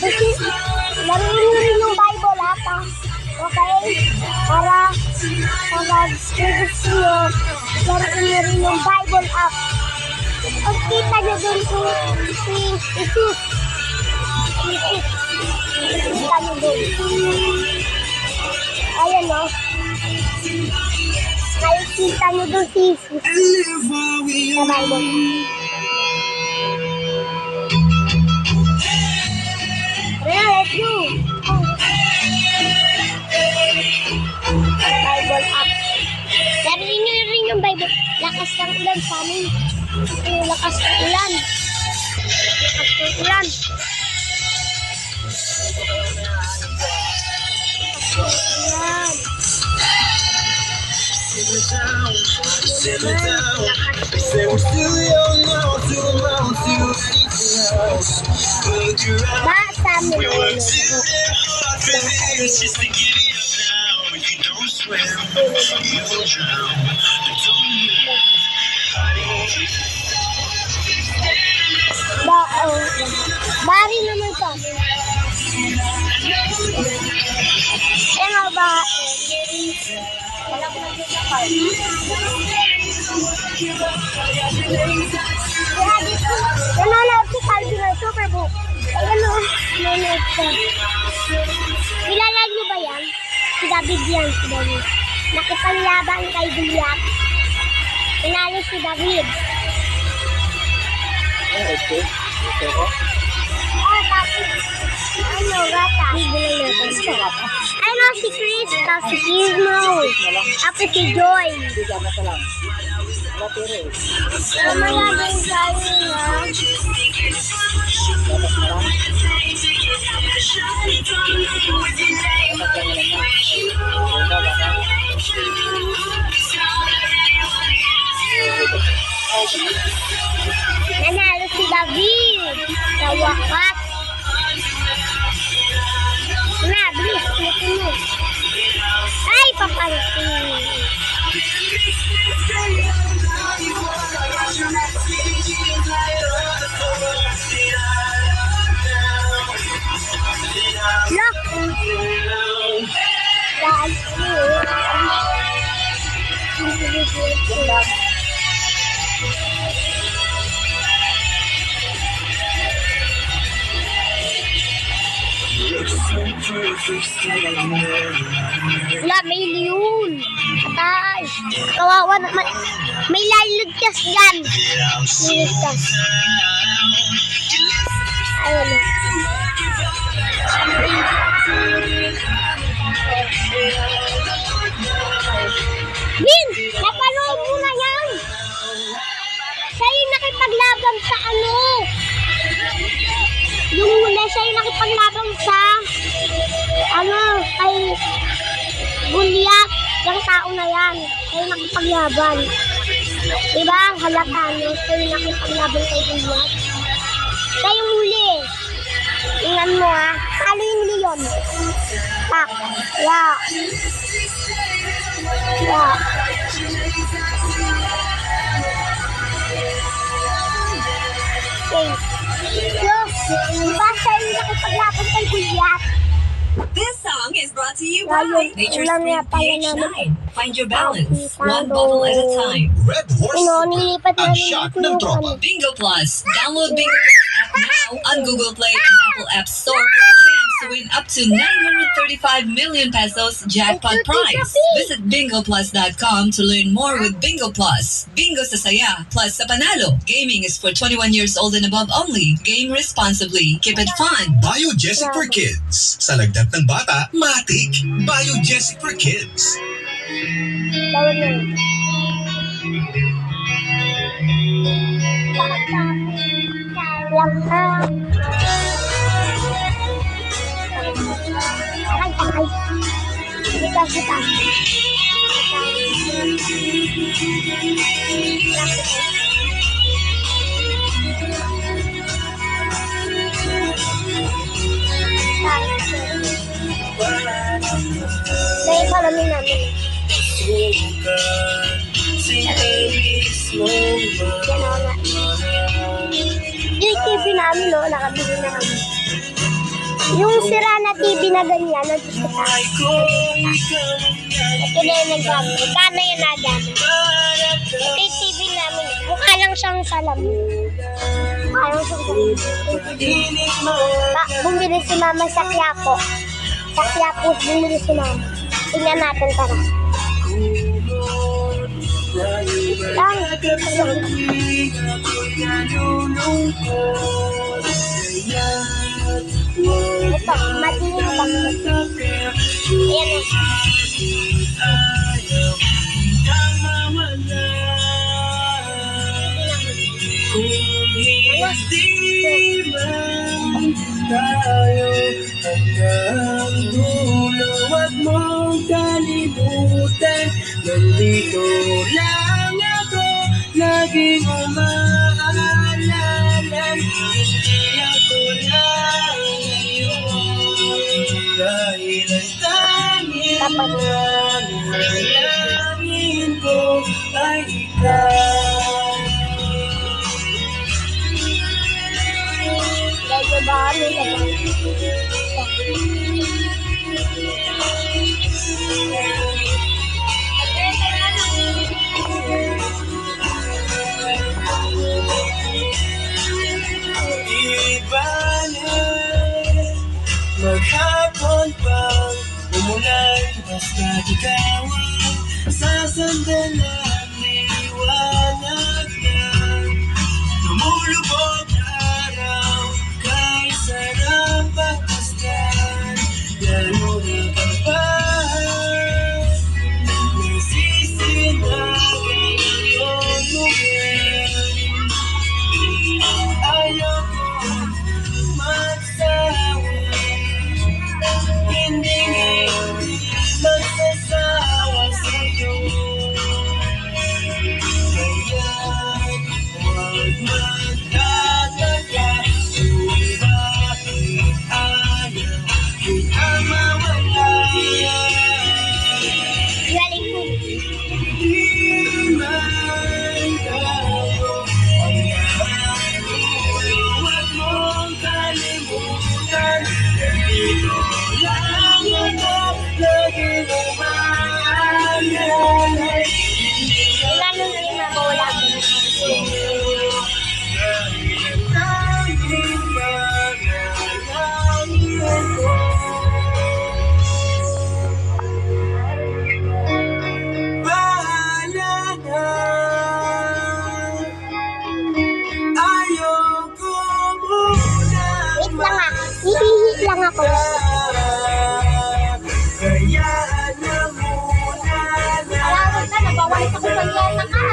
Kasi, laruin nyo rin yung Bible ata. Okay? Para gusto nyo, laruin nyo rin yung Bible app. Pag kita nyo dun si Isis. Kita nyo dun. Ayan o. Nakikita nyo dun si Isis. Sa Bible. Let's go! Bible app. Laruin nyo rin yung Bible. Lakas ng ulan sa amin. Lakas ng ulan. Lakas ng ulan. Simmer down. Say we're still young now, too long to anything else. Look around. We work too damn hard for this, just to give it up now. If you don't swim, you will drown. But don't move. Bari naman sa amin. Eh nga ba? Wala ko nandun sa car. Kaya dito, nanonood si Calvin ng Superbook. Ay ano, nanonood ka. Kilala niyo ba yan? Si David yan, si David. Nakipaglaban kay Goliath. Pinalo si David. Okay. Okay ko? Tapos, ano, gata. Ano, si Chris, tapos si Gizmo. Tapos si Joy. Mamaya din tayo na. Nanalo si David sa wakas. Na, bilis, tuno. Ay, papansin. Look. Wala, may leon. Patay. Kawawa naman. May lalagkas dyan. Lalagkas. Ayun. Bin! Napanood mo na yan. Siya yung nakipaglaban sa ano. Yung huli, siya yung nakipaglaban sa ano, kay Goliath. Yung tao na yan. Siya yung nakipaglaban. Diba? Halata, no? Siya yung nakipaglaban kay Goliath. Siya yung huli. Tingnan mo, ha? Talo yung leon. Tak. Yeah. Yeah. Okay. So, diba siya yung nakipaglaban kay Goliath? This song is brought to you Lalo, by Nature's ulam Spring nga pala pH9. namin. Find your balance, one bottle at a time. Red Horse Nilipat ang namin shot yung ng tropa. Bingo Plus. Download Bingo Plus app now on Google Play and Apple App Store for a chance to win up to 935 million pesos jackpot prize. Visit bingoplus.com to learn more with Bingo Plus. Bingo sa saya, plus sa panalo. Gaming is for 21 years old and above only. Game responsibly. Keep it fun. Biogesic for Kids. Sa lagnat ng bata, matik. Biogesic for Kids. Bawal na yun. Kita. Dahil salamin namin. Yan o nga. Yung TV namin, no? Nakabili na kami. Yung sira na TV na ganyan, nandito sa ito na yung nagsabi. Kano yun nagano? Ito yung TV namin. Mukha lang siyang salamin. Mukha lang siyang salamin. Bumili si mama sa Quiapo. Sa Quiapo, bumili si mama. Tingnan natin, tara. Lang. Ito, madilim lang. Ayan o. Tayo hanggang dulo, wag mong kalimutan. Nandito lang ako, laging umaalala. Hindi ako lang ngayon, dahil ang tanging nanalangin ko ay ikaw. Medyo ba kami naman? Iba na maghapon pang umulan, basta ikaw ang sasandalan. Liwanag na lumulubog araw, kay sarap pagpasdan. Lalo na kapag nasisinagan ang iyong lugar. Ayoko magsawa, hindi magsasawa sa'yo. Kaya't huwag magtataka kung bakit ayaw kita mawala. Galing po. Di man tayo ang nakagulo, wag mong kalimutan. Nandito lang ako, laging umaalala. Ilan nung hindi mawala ko. Dahil ang tanging nanalangin ko. Bahala na, ayoko muna Wait lang ah. Hihihit lang ako. kaya na muna na. Alam ka, nabawal sa kumpanya ka.